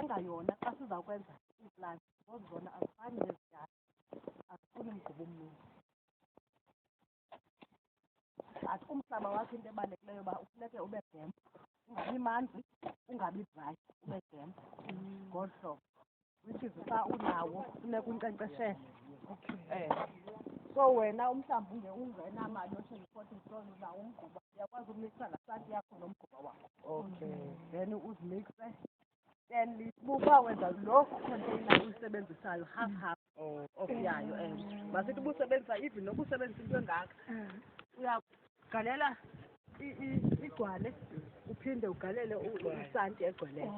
Udinga yona xa sizawukwenza iiplanti ngoba zona azifani nezityalo, azifuni umgubo omninzi. But umhlaba wakho into ebalulekileyo uba ufuneke ube damp, ungabi manzi, ungabi dry, ube damp ngolu hlobo. Which is xa unawo funeka unkcenkceshele. So wena umhlawumbi ungenamali yothenga i-potting soil unawo umgquba, uyakwazi umikisa laa santi yakho nomgquba wakho. Then uzimixe 10 litres. Uba wenza lo container uyisebenzisayo half of yayo, and masithi ubusebenzisa even noba usebenzisa into engaka, uyagalela igcwale uphinde ugalele isanti egcweleyo.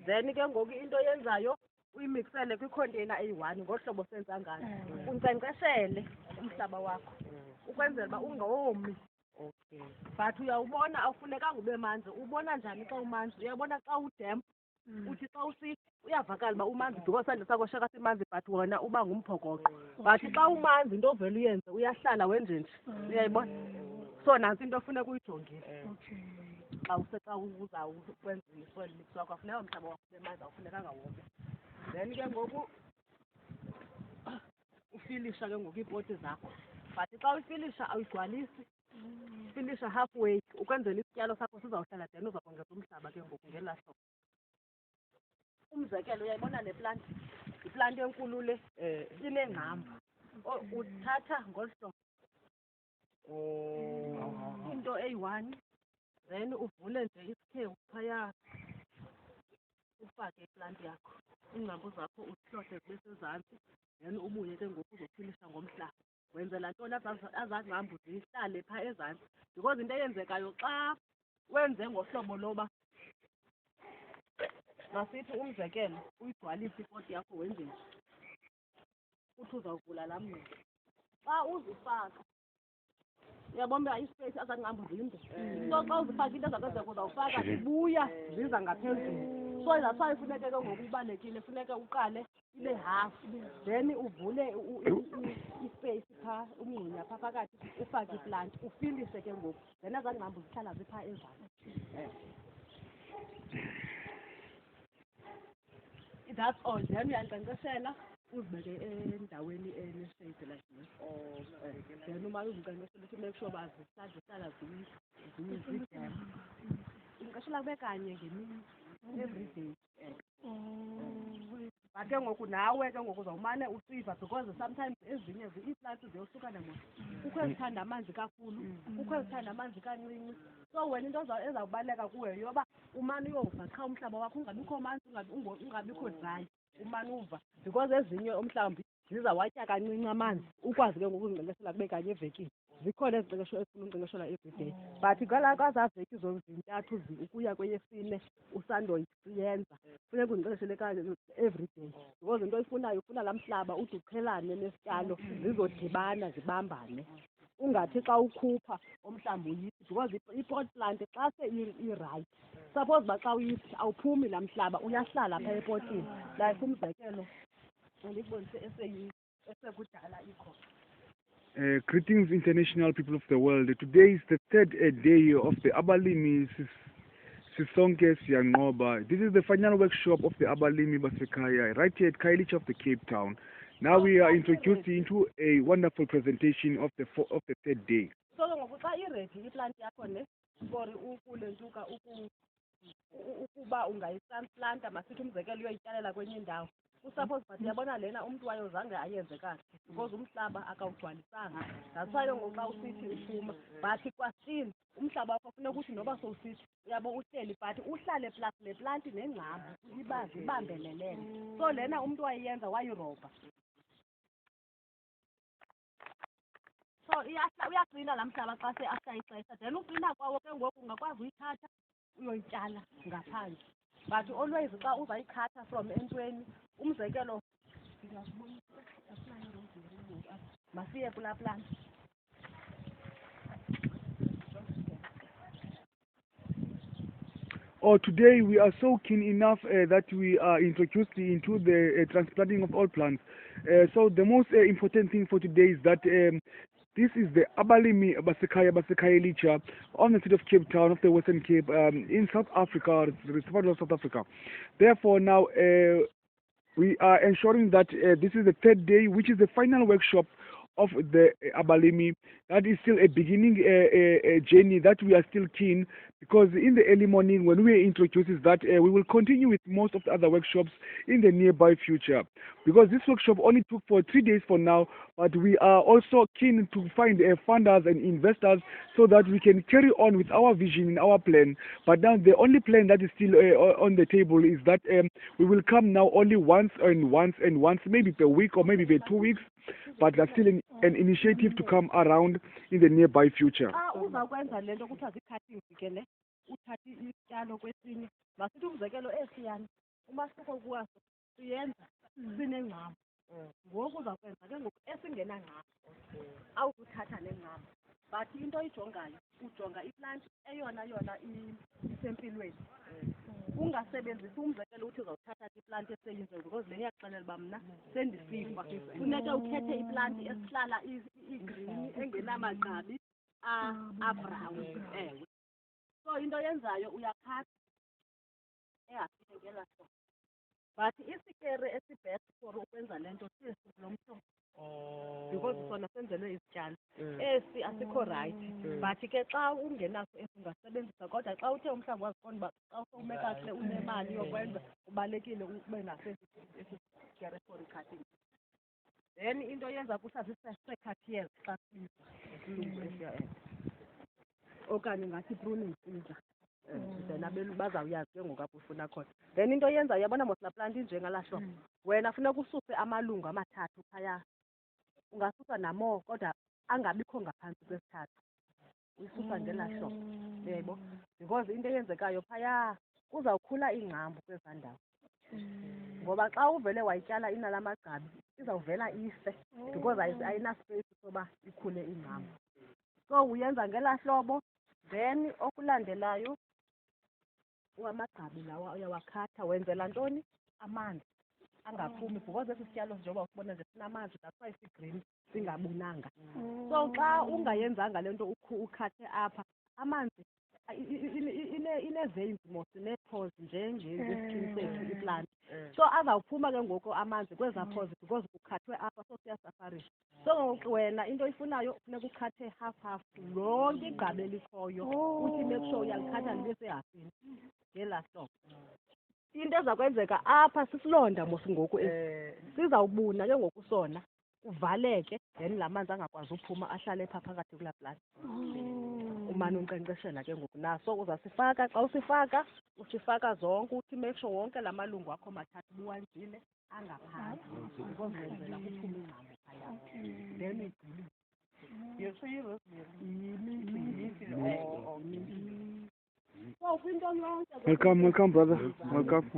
Then ke ngoku into yenzayo uyimixele kwicontainer eyi-1 ngohlobo senza ngayo. Unkcenkceshele umhlaba wakho ukwenzela uba ungawomi. But uyawubona awufunekanga ube manzi. Ubona njani xa umanzi? Uyabona xa udamp uthi xa usithi uyavakala uba umanzi because isandla sakho shaka simanzi but wona uba ngumphokoqo. But xa umanzi into ovele uyenze uyahlala wenje nje. Uyayibona? So nantsi into ofuneka uyijongile. Xa uzawukwenza i-soil mix wakho afuneka umhlaba wakho ube manzi, awufunekanga womi. Then ke ngoku ufilisha ke ngoku iipoti zakho. But xa ufilisha awuyigcwalisi. Filisha halfway ukwenzela isityalo sakho sizawuhlala then uzakongeza umhlaba ke ngoku ngelaa hlobo. Umzekelo uyayibona le plant, yiplanti enkulu le, ineengcambu. Uthatha ngolu hlobo into eyi-1, then uvule nje isikhewu phaya ufake iplanti yakho. Iingcambu zakho uzihlohle zibe sezantsi, then ubuye ke ngoku uzofilisha ngomhlaba. Wenzela ntoni? Ezaa ngcambu zihlale phaa ezantsi. Because into eyenzekayo xa wenze ngohlobo loba masithi umzekelo uyigcwalise ipoti yakho wenze nje, uthi uzawuvula laa mngxunya. Xa uzifaka uyabona uba ispace ezaa ngcambu zinde. So xa uzifaka into ezakwenzeka uzawufaka zibuya ziza ngaphezulu. So that's why funeke ke ngoku ubalekile, funeka uqale ibe half, then uvule ispace phaa umngxunya phaa phakathi, ufake iplanti ufilise ke ngoku, then ezaa ngcambu zihlala ziphaa ezantsi. That's all. Then uyankcenkceshela uzibeke endaweni eneshade like this. Then umane uzinkcenkceshela to make sure uba zihlala zidamp. Unkcenkceshela kube kanye ngemini every day. But ke ngoku nawe ke ngoku uzawumane usiva because sometimes ezinye iiplanti ziyohlukana mona. Kukho ezithanda amanzi kakhulu, kukho ezithanda amanzi kancinci. So wena into ezawubaleka kuwe yoba umane uyova qha umhlaba wakho ungabikho manzi, ungabikho dry, umane uva because ezinye umhlawumbi zizawatya kancinci amanzi, ukwazi ke ngoku uzinkcenkceshela kube kanye evekini. Zikhona ezinkcenkcesho ezifuna unkcenkceshelwa everyday. But kwazaa veki zintathu ukuya kweyesine usandoyenza funeka uzinkcenkceshele kanye everyday because into oyifunayo ufuna laa mhlaba ude uqhelane nesityalo zizodibana zibambane. Ungathi xa ukhupha omhlawumbi uyithi because i-pot plant xa i-right, suppose uba xa uyithi awuphumi laa mhlaba uyahlala phaa epotini. Like umzekelo ndikubonise esekudala ikho. Greetings, international people of the world. Today is the third day of the Abalimi Sisonke Siyanqoba. This is the final workshop of the Abalimi Basekhaya right here at Khayelitsha of the Cape Town. Now we are introduced into a wonderful presentation of the third day. So ngoku xa iredi iplant yakho ne for ukulentuka ukuba ungayitransplanter, masithi umzekelo uyoyityalela kwenye indawo. Suppose but uyabona lena umntu wayo zange ayenze kahle because umhlaba akawugcwalisanga. That's why ngoku xa usithi uphuma, but kwasini umhlaba wakho funeka ukuthi noba sowusithi uyabo uhleli but uhlale plus le plant nengcambu zibambelelene. So lena umntu wayenza wayiroba. So uyaqina laa mhlaba xa se after ixesha, then uqina kwawo ke ngoku ungakwazi uyithatha uyoyityala ngaphandle. But always xa uzayikhatha from entweni, umzekelo masiye kulaa plant. Today we are so keen enough that we are introduced into the transplanting of all plants. So the most important thing for today is that This is the Abalimi Basekaya Licha on the city of Cape Town of the Western Cape in South Africa, the Republic of South Africa. Therefore, now we are ensuring that this is the third day, which is the final workshop of the Abalimi. That is still a beginning journey that we are still keen, because in the early morning when we introduce is that we will continue with most of the other workshops in the nearby future, because this workshop only took for 3 days for now, but we are also keen to find funders and investors so that we can carry on with our vision and our plan. But now the only plan that is still on the table is that we will come now only once, maybe per week or maybe per 2 weeks, but that's still an initiative to come around in the nearby future. Uzakwenza lento kuthiwa zii-cutting ke le uthathe isityalo kwesinye masithi umzekelo esiyana umahluko kuwaso siyenza sinengcambu ngoku uzakwenza ke ngoku esingenangcambu awuzuthatha nengcambu but into oyijongayo ujonga iplanti eyona isempilweni ungasebenzisi umzekelo uthi uzawuthatha iplanti eseyinzulu because le iyakuxelela uba mna sendisifa funeke ukhethe iplanti esihlala igreen engenamagqabi abrown ewe. So into yenzayo uyakhatha ehasile ngela hlobo, but isikere esibest for ukwenza le nto sesi lo mhlobo because sona senzelwe izityalo esi asikho right. But ke xa ungenaso esi ungasebenzisa, kodwa xa uthe umhlawumbi waziqonda uba xa usowume kakuhle unemali yokwenza ubalulekile ube naso esi sikere for i-cutting. Then into yenza kuthiwa zii-secateurs xa silungu esiya okanye ngathi pruning scissor. Then abelu bazawuyazi ke ngoku apho ufuna khona. Then into yenza uyabona mos laa planti injengalaa hlobo, wena funeka ususe amalungu amathathu phaya, ungasusa namore kodwa angabikho ngaphantsi kwesithathu, uyisusa ngelaa hlobo, yebo, because into eyenzekayo phaya kuzawukhula iingcambu kwezaa ndawo. Ngoba xa uvele wayityala inala magqabi izawuvela ife because ayinaspace soba ikhule iingcambu. So uyenza ngelaa hlobo. Then okulandelayo amagqabi lawa uyawakhatha, wenzela ntoni? Amanzi angaphumi because esi sityalo njengoba usibona nje sinamanzi, that's why sigreen singabunanga. So xa ungayenzanga le nto ukhathe apha, amanzi ine-veins mos nee-pores njengeskin sethu iplanti. So azawuphuma ke ngoku amanzi kwezaa pores because kukhathwe apha, so siyasafarisha. So wena into ifunayo funeka ukhathe half lonke igqabi elikhoyo, uthi make sure uyalikhatha libe sehafini ngelaa hlobo. Into eza kwenzeka apha sisilonda mos ngoku sizawubuna ke ngoku sona uvaleke, then laa manzi angakwazi uphuma ahlale phaa phakathi kulaa planti. Umane unkcenkceshela ke ngoku naso uzasifaka. Xa usifaka usifaka zonke, uthi make sure wonke la malungu akho mathathu buwanjile angaphantsi because wenzela kuphume ingcambu phaya. Then igqile Welcome, brother. Welcome.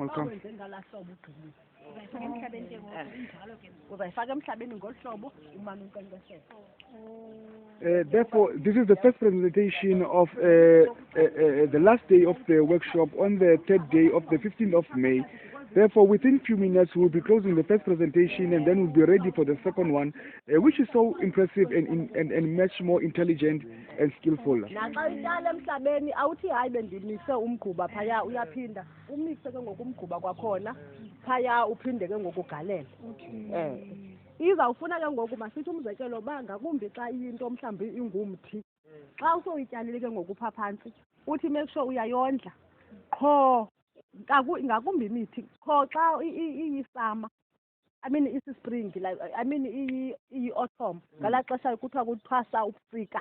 Therefore, this is the first presentation of the last day of the workshop on the third day of the 15th of May. Therefore, within few minutes, we'll be closing the first presentation and then we'll be ready for the second one, which is so impressive and much more intelligent and skillful. Naxa utyala emhlabeni awuthi hayi bendimise umgquba phaya, uyaphinda umise ke ngoku umgquba kwakhona phaya uphinde ke ngoku ugalele. Izawufuna ke ngoku masithi umzekelo uba ngakumbi xa into mhlawumbi ingumthi, xa usoyityalile ke ngoku phaa phantsi uthi make sure uyayondla qho ngakumbi imithi qho xa iyisama, I mean isi-spring, like I mean iyi-autumn, ngalaa xesha kuthiwa kuthwasa ubusika,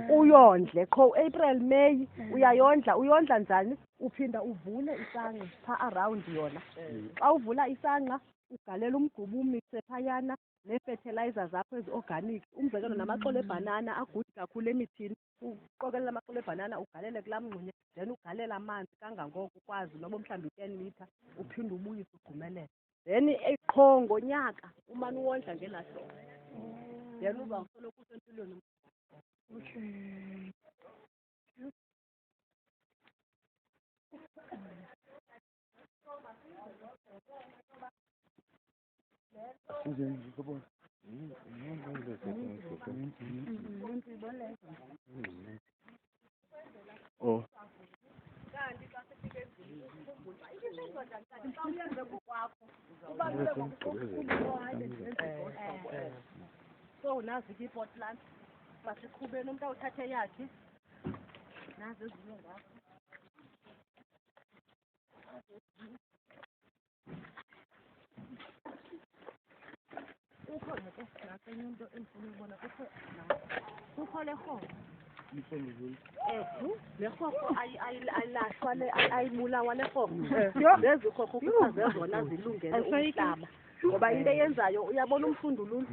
uyondle qho April May uyondla njani? Uphinda uvule isangqa phaa around yona. Xa uvula isangqa ugalela umgubo umise phayana nee-fertilizer zakho ezi-organic, umzekelo namaxolo ebhanana agudi kakhulu emithini, uqokelela amaxolo ebhanana ugalele kulaa mngxunye, then ugalele amanzi kangangoko ukwazi noba mhlawumbi 10 litre, uphinde ubuyise ugqumelele. Then qho ngonyaka umane uwondla ngelaa hlobo, then uzawusoloko usempilweni. Oh. So nazi i-Portland masikhubeni umuntu awuthathe yakhe nazi ezinye ngakho ukhona ke nasenye into engifuna ukubona kukho le hoho le hoho ayilashwa ayibulawa le hoho lezi hoho kuthiwa zezona zilungele umhlaba ngoba into eyenzayo uyabona umsundululu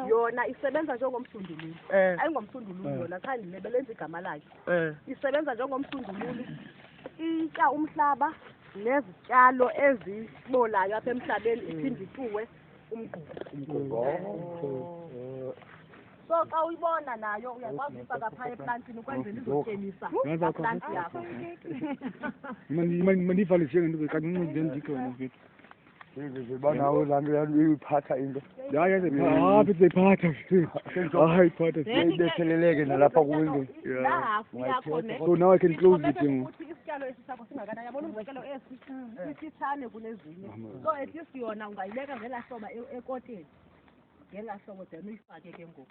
yona isebenza njengomsundululu ayingomsundululu yona khandile belenza igama lakhe isebenza njengomsundululu itya umhlaba nezityalo ezibolayo apha emhlabeni iphinde ituwe umgquba. So xa uyibona nayo uyakwazi ufaka phaa eplantini ukwenzela izotyebisa iplanti yakho. Mandivalishe ngento kancinci ndenzike wena mfethu. Banawo laa nto uyiphatha into. Ya apha siyiphatha. Hayi iphatha. Ibetheleleke nalapha kuwindow. So now I can close it. Ukuthi isityalo esi sakho singakanani yabona umzekelo esi sifitshane kunezinye. So at least yona ungayibeka ngelaa hloba ekoteni. Ngelaa hlobo then uyifake ke ngoku.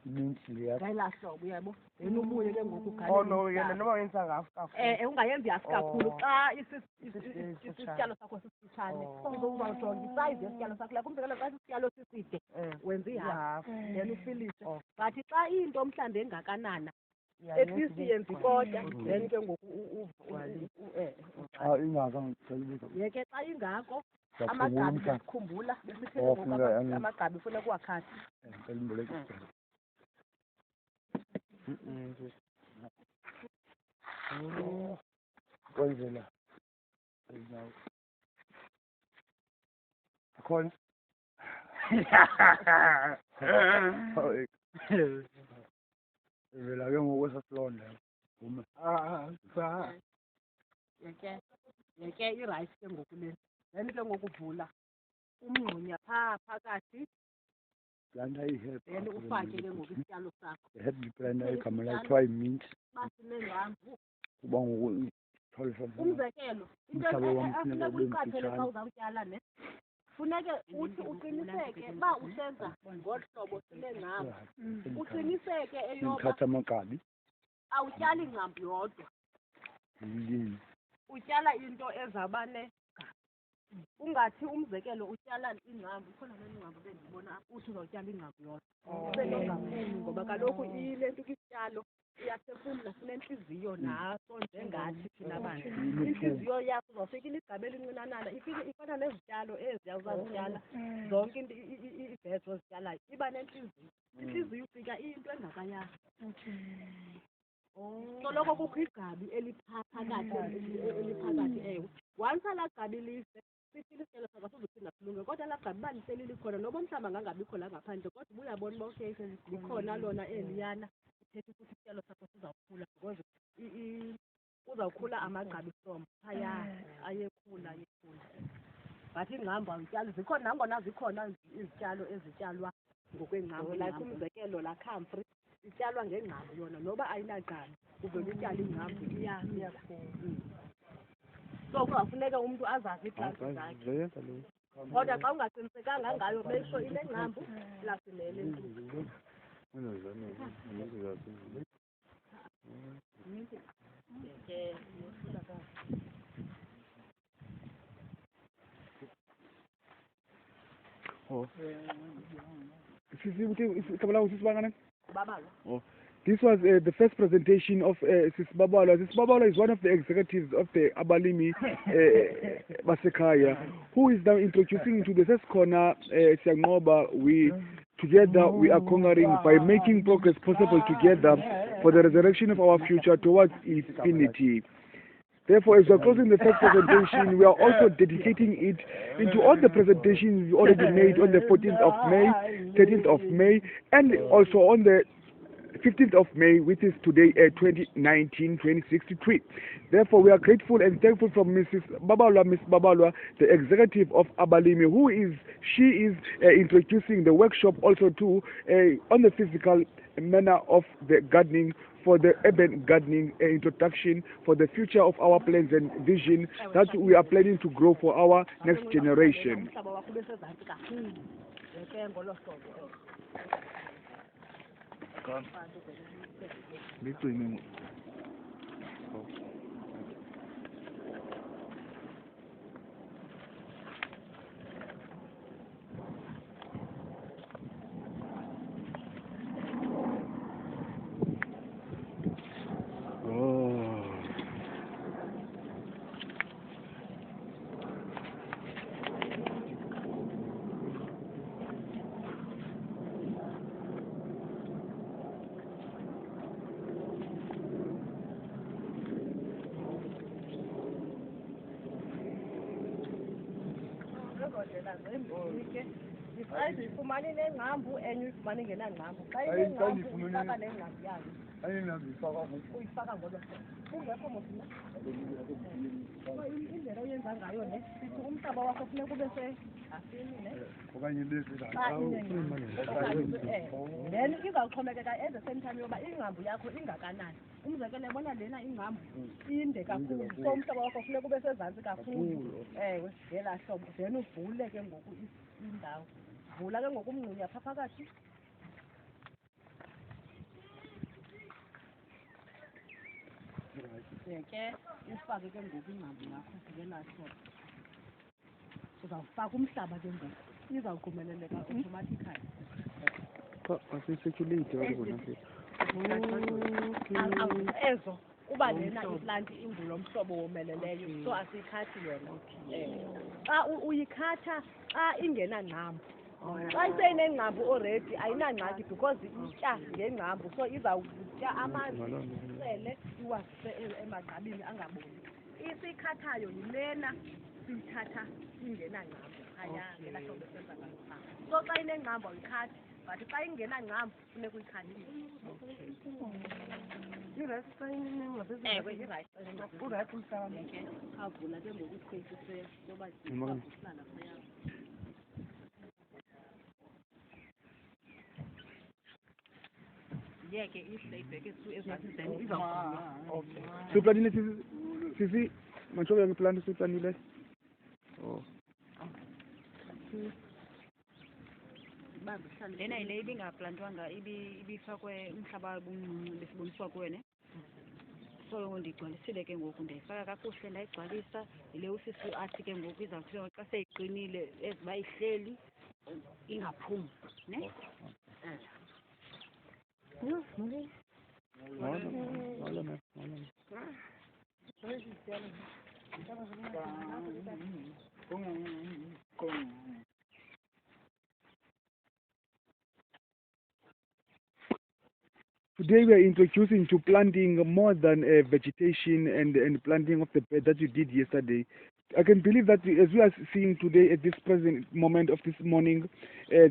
Ngelaa hlobo uyabo. Then ubuye ke ngoku ukhangela. Oh no, yena noma wenza ngafu. Ungayenzi yasi kakhulu xa isityalo sakho sisifitshane. Uzawujonga isize yesityalo sakho. Like umzekelo xa isityalo siside wenza ihalf then ufilishe. But xa into mhlambe engakanana at least yenza ikota then ke ngoku ingaka ngicela yeke xa ingako amagqabi sikhumbula besithethe ngoku amagqabi ufuna kuwakhatha. Kwenzela akhona vela ke ngokwesasilonda uma yeke irice ke ngoku le then ke ngokuvula umngxunya phaa phakathi planta i-herb then ufake ke ngoku isityalo sakho i-herb planta igama layo kuthiwa yi-mint basinengqamvu kuba ngoku umzekelo into afuneka uyiqaphele xa uzawutyala ne funeke uthi uqiniseke uba usenza ngolu hlobo sinengqamvu uqiniseke eyoba uthatha amagabi awutyali ngqamvu yodwa utyala into ezawuba negaba ungathi umzekelo utyala ingqamvu khona nengqamvu bendibona uthi uzawutyala ingqamvu yodwa ube nongafuni ngoba kaloku ile nto kwisityalo iyaphefumla sinentliziyo naso njengathi thina bantu intliziyo yakho uzawufika iligaba elincinanana ifana nezityalo eziya uzazityala zonke iibheds ozityalayo iba nentliziyo intliziyo ufika iyinto engakayanga soloko kukho igabi eliphakathi ewe once alaa gabi life sithi isityalo sakho sizophinda silunge kodwa laa gabi uba lihleli likhona noba mhlawumbi angangabikho la ngaphandle kodwa uba uyabona uba okay likhona lona eliyana ithetha ukuthi isityalo sakho sizawukhula because uzawukhula amagqabi from phaya ayekhula but ingqamvu awutyali zikhona nangona zikhona izityalo ezityalwa ngokwengqamvu like umzekelo laa camphor ityalwa ngengqamvu yona noba ayinagqabi uvele utyala ingqamvu iyakhula so kuzafuneka umntu azazi iiplanti zakhe kodwa xa ungaqinisekanga ngayo make sure inengqamvu plus nele ntulu. This was the first presentation of Sis Babala. Sis Babala is one of the executives of the Abalimi Basekaya, who is now introducing to the first corner Siangoba. Together we are conquering by making progress possible together for the resurrection of our future towards infinity. Therefore, as we are closing the first presentation, we are also dedicating it into all the presentations we already made on the 14th of May, 13th of May, and also on the 15th of May, which is today, 2019-2063. Therefore, we are grateful and thankful from Miss Babalwa, the executive of Abalimi, she is introducing the workshop also too on the physical manner of the gardening, for the urban gardening introduction for the future of our plans and vision that we are planning to grow for our next generation. Then izawuxhomekeka at the same time yoba ingcambu yakho ingakanani. Umzekelo yabona lena ingcambu inde kakhulu, so umhlaba wakho funeka ube sezantsi kakhulu. Ewe, ngela hlobo then uvule ke ngoku indawo. Vula ke ngoku umngxunya phaa phakathi. Ke ifake ke ngoku ingcambu yakho ngela hlobo. Uzawufaka umhlaba ke ngoku. Izawugumeleleka automatically. Ezo uba lena iplanti ingulo mhlobo womeleleyo, so asikhathi yona. Xa uyikhatha xa ingena ngcambu. Xa iseyinengcambu already ayinangxaki because itya ngengcambu, so izawutya amanzi sele iwasise emagqabini angaboli. Isikhathayo yilena siyithatha ingena ngcambu. Ngela hlobo senza ngalo. So xa inengcambu ayikhathi, but xa ingena ngcambu funeka uyikhathile. Urayithi umhlaba ke avula ke ngokuqekise yoba uhlala phaya. Yeke ihlebheke ezantsi then izawuvula. Okay. Siplanile sisi manchobe ngeplanti siplanile. Oh. Lena ile ibingaplantwanga ibifakwe umhlaba besiboniswa kuwe ne. So ndigcwalisile ke ngoku ndayifaka kakuhle ndayigcwalisa ile usisi athi ke ngoku izawuthi xa seyiqinile eziba ihleli ingaphumi ne. Today we are introducing to planting more than vegetation and planting of the bed that you did yesterday. I can believe that as we are seeing today at this present moment of this morning,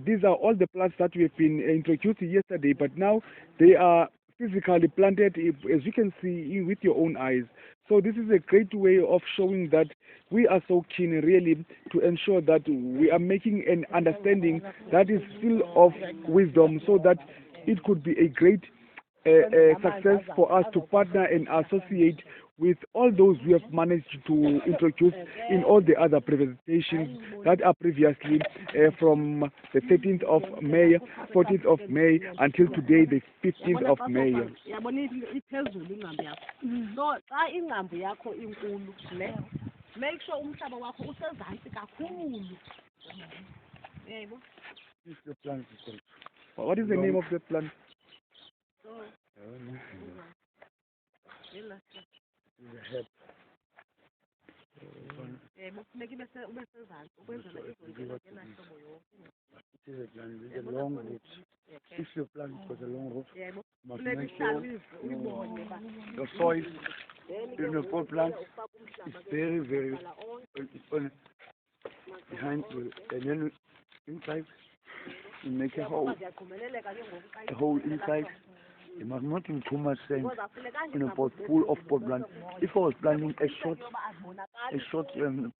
these are all the plants that we have been introduced yesterday, but now they are physically planted, as you can see with your own eyes. So this is a great way of showing that we are so keen really to ensure that we are making an understanding that is full of wisdom, so that it could be a great success for us to partner and associate with all those we have managed to introduce in all the other presentations that are previously from the 13th of May, 14th of May until today, the 15th of May. Make sure umhlaba wakho usezantsi kakhulu. What is the name of the plant? It is a long route. If you plant for the long route, you must make sure the soil in the pot plant is very, very on behind you, and then inside you make a hole inside, It must not be too much sand in a pot full of pot plant. If I was planting a short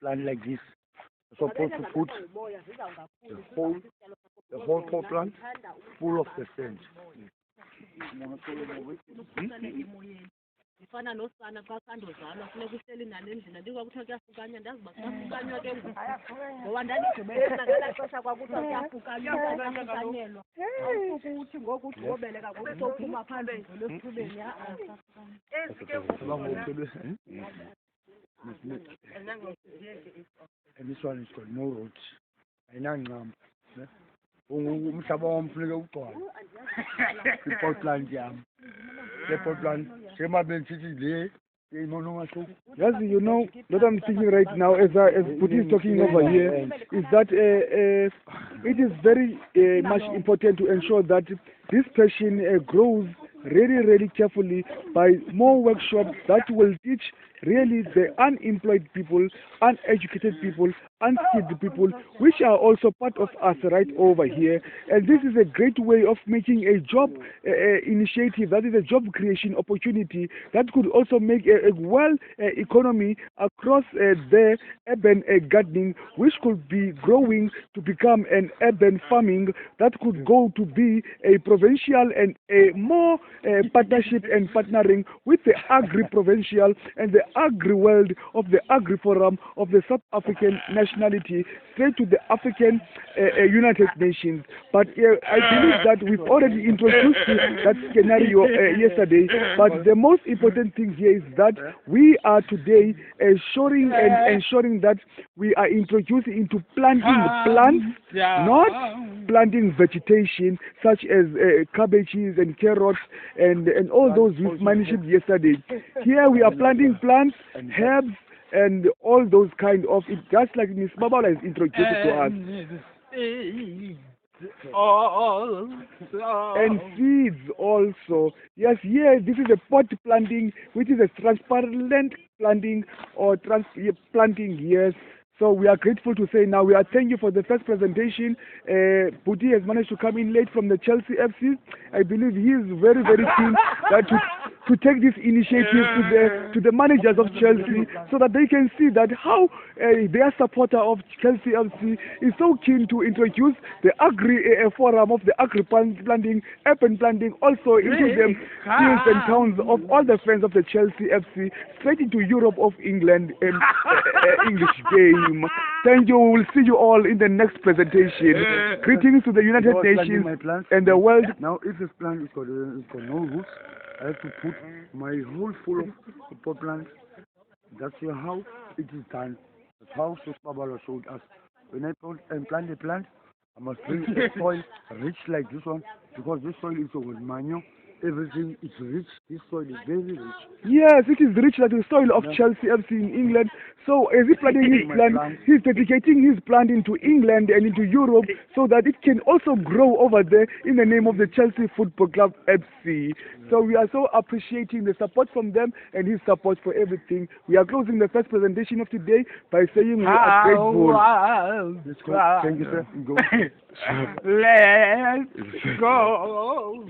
plant like this, so supposed to put the whole pot plant full of the sand. Ifana nosana xa sandozalwa funeka uhleli nale ndlela ndikwa kuthiwa kuyafukanywa ndazi uba kuyafukanywa ke ngoba ndandigqibela ngelaa xesha kwakuthiwa kuyafukanywa kuyafukanyelwa awukuthi ngoku uthi wobeleka ngoku sophuma phandle ngolo esithubeni And this one is called no roads. Ayinangcambu. Umhlaba wam funeka ugcwale. I-pot plant yam. The plant, yes, you know, what I'm thinking right now, as Putin is talking over here, is that it is very much important to ensure that this passion grows really carefully by more workshops that will teach really the unemployed people, uneducated people, unskilled people, which are also part of us right over here. And this is a great way of making a job initiative, that is a job creation opportunity that could also make a well economy across the urban gardening, which could be growing to become an urban farming that could go to be a provincial and a more partnership and partnering with the agri-provincial and the AgriWorld of the Agri-Forum of the South African nationality straight to the African United Nations. But I believe that we've already introduced that scenario yesterday, but the most important thing here is that we are today ensuring that we are introducing into planting plants, not planting vegetation such as cabbages and carrots and all those we've mentioned yesterday. Here we are planting plants, herbs, and all those kind of, it just like Miss Babala has introduced to us. And seeds also. Yes, here this is a pot planting, which is a transparent planting or planting, yes. So we are grateful to say now we are thank you for the first presentation. Puti has managed to come in late from the Chelsea FC. I believe he is very keen that to take this initiative to the managers of Chelsea so that they can see that how their supporter of Chelsea FC is so keen to introduce the forum of the agri-planting, urban planting also into the fields and towns of all the fans of the Chelsea FC straight into Europe of England English game. Thank you. We'll see you all in the next presentation. Greetings to the United Nations and the world. Now, if this plant is got no roots, I have to put my hole full of pot plants. That's how it is done. That's how Babala showed us. When I plant a plant, I must bring a soil rich like this one, because this soil is with manure. Everything is rich. This soil is very rich. Yes, it is rich like the soil of Chelsea FC in England. So as he planting his plant, he's dedicating his plant into England and into Europe so that it can also grow over there in the name of the Chelsea Football Club FC. So we are so appreciating the support from them and his support for everything. We are closing the first presentation of today by saying we are grateful. Let's go. Thank you, sir. Go. Let's go.